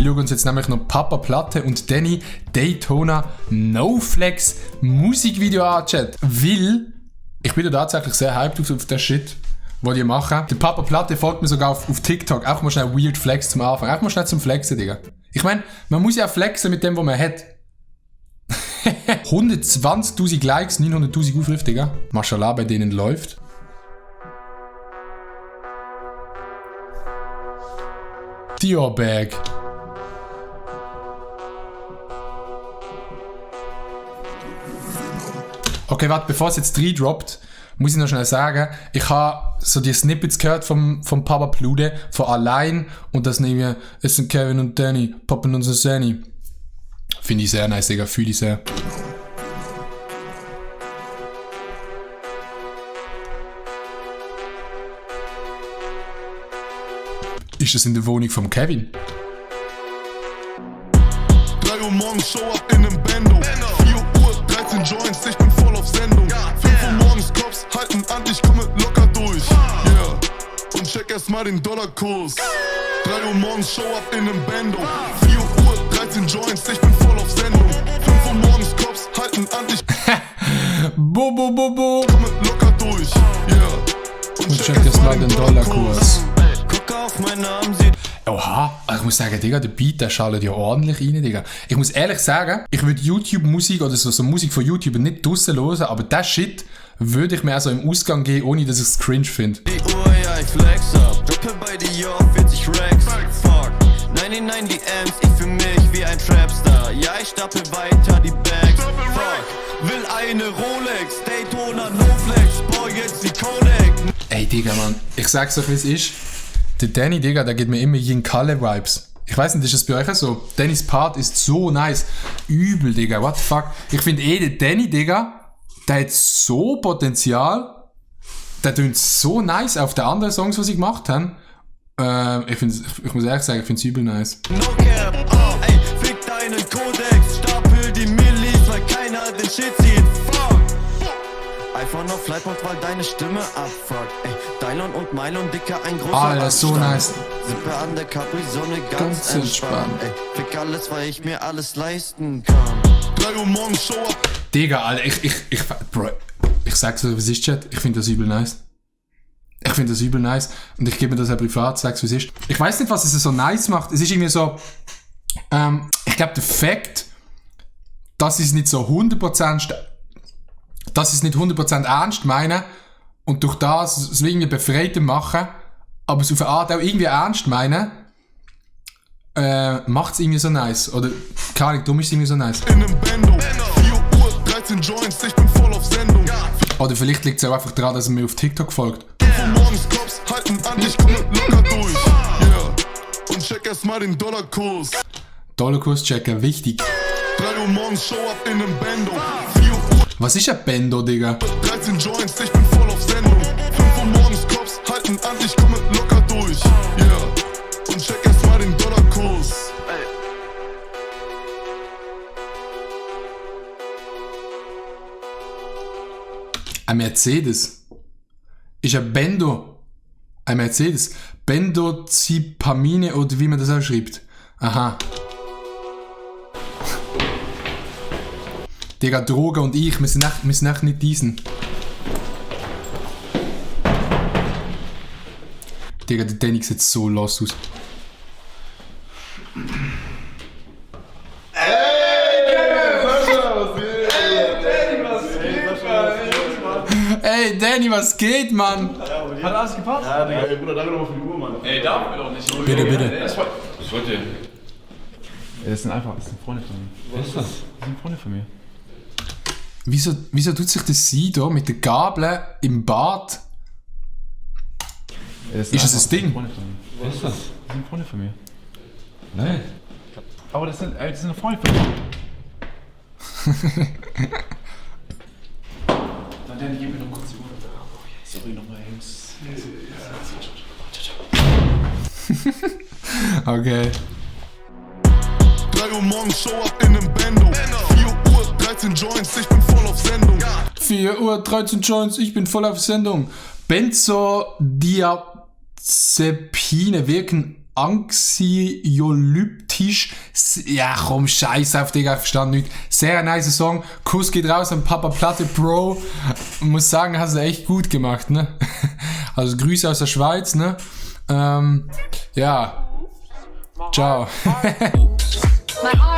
schauen uns jetzt nämlich noch Papa Platte und Danny Daytona No Flex Musikvideo an, Chat. Weil ich bin da tatsächlich sehr hyped auf den Shit, was die machen. Der Papa Platte folgt mir sogar auf TikTok. Auch mal schnell Weird Flex zum Anfang. Auch mal schnell zum Flexen, Digga. Ich meine, man muss ja auch flexen mit dem, was man hat. 120.000 Likes, 900.000 Aufrufe, Digga. Mashallah, bei denen läuft. Dior Bag. Okay, warte, bevor es jetzt droppt, muss ich noch schnell sagen, ich habe so die Snippets gehört vom Papa Plude, von allein, und das nehmen wir, es sind Kevin und Danny, Papa und Sunny. Finde ich sehr nice, Digga, fühle ich sehr. Ist das in der Wohnung vom Kevin? 3 Uhr morgens Show up in nem Bando. 4 Uhr, 13 Joints, ich bin voll auf Sendung. 5 Uhr morgens Cops halten an, ich komme locker durch. Yeah, und check erstmal den Dollarkurs. 3 Uhr morgens Show up in nem Bando. 4 Uhr, 13 Joints, ich bin voll auf Sendung. 5 Uhr morgens Cops halten an, ich komme locker durch. Yeah, und check erstmal den Dollarkurs. Auf meinen Namen sieht. Oha, also ich muss sagen, Digga, der Beat, der schaltet ja ordentlich rein, Digga. Ich muss ehrlich sagen, ich würde YouTube-Musik oder so Musik von YouTube nicht draussen hören, aber das Shit würde ich mir also im Ausgang geben, ohne dass ich es cringe finde. Die Uhr, ja, ich flex up. Droppe bei dir 40 Racks. Fuck. 99 DMs, ich fühl mich wie ein Trapstar. Ja, ich stapel weiter die Bags. Fuck. Will eine Rolex, Daytona, No Flex. Boah, jetzt die Kodak. Ey, Digga, Mann, ich sag's euch, wie es ist. Der Danny, Digga, der gibt mir immer Yin Kalle Vibes. Ich weiß nicht, ist das bei euch auch so? Dannys Part ist so nice. Übel, Digga, what the fuck. Ich finde der Danny, Digga, der hat so Potenzial. Der tönt so nice auf den anderen Songs, die sie gemacht haben. Ich muss ehrlich sagen, ich finde es übel nice. No cap, oh, ey, fick deinen Kodex. Stapel die Millis, weil keiner den Shit sieht. Fuck. iPhone auf Flightmode, weil deine Stimme abfuckt. Ey, Dylon und Mylon, Dicker, ein großer Alter, so nice. Sippe an der Capri-Sonne, ganz entspannt. Ey, fick alles, weil ich mir alles leisten kann. 3 Uhr morgens Show up. Digga, Alter, Bro, ich sag's euch, was ist, Chat? Ich finde das übel nice. Ich finde das übel nice. Und ich gebe mir das auch privat, sag's, was ist. Ich weiß nicht, was es so nice macht. Es ist irgendwie so, ich glaube, der Fakt, dass ich es nicht so 100%, dass ich es nicht 100% ernst meine und durch das es irgendwie befreiter machen, aber es auf eine Art auch irgendwie ernst meine, macht es irgendwie so nice. Oder, keine Ahnung, darum ist es irgendwie so nice. In nem Bando. 4 Uhr, 13 Joints, ich bin voll auf Sendung. Oder vielleicht liegt es auch einfach daran, dass er mir auf TikTok folgt. 5 Uhr morgens Cops halten an, ich komme locker durch. Yeah, und check erstmal den Dollarkurs. Dollarkurs checken, wichtig. 3 Uhr morgens Show up in nem Bando. 4 Uhr, Was ist ein Bendo, Digga? 13 Joints, ich bin voll auf Sendung. 5 Uhr morgens Cops halten an, ich komme locker durch. Yeah, und check erstmal den Dollarkurs. Ein Mercedes. Ist ein Bendo. Ein Mercedes. Bendozepamine oder wie man das auch schreibt. Aha. Digga, Drogen und ich, wir sind echt nicht diesen. Digga, der Danny sieht so los aus. Ey, Danny, was geht, Mann? Hat alles gepasst? Ja, Digga, ey, Bruder, danke nochmal für die Uhr, Mann. Ey, darf mir doch nicht. Bitte. Ich wollte. Ja, das sind Freunde von mir. Wer ist das? Das sind Freunde von mir. Wieso tut sich das sie da mit den Gabeln im Bad? Ja, Ist das ein Ding? Freunde von mir. Wer ist das? Das sind Freunde von mir. Nein. Aber das sind Freunde von mir. Dann gib mir noch kurz die Uhr. Sorry nochmal, Jungs. Okay. 3 Uhr morgens Show up in nem Bando. 4 Uhr, 13 Joints, ich bin voll auf Sendung. 4 Uhr, 13 Joints, ich bin voll auf Sendung. Benzodiazepine wirken Anxiolytisch Tisch. Ja, komm, scheiß auf, Digga, ich verstand nicht. Sehr nice Song. Kuss geht raus an Papa Platte, Bro. Muss sagen, hast du echt gut gemacht, ne? Also Grüße aus der Schweiz, ne? Ja. Ciao. My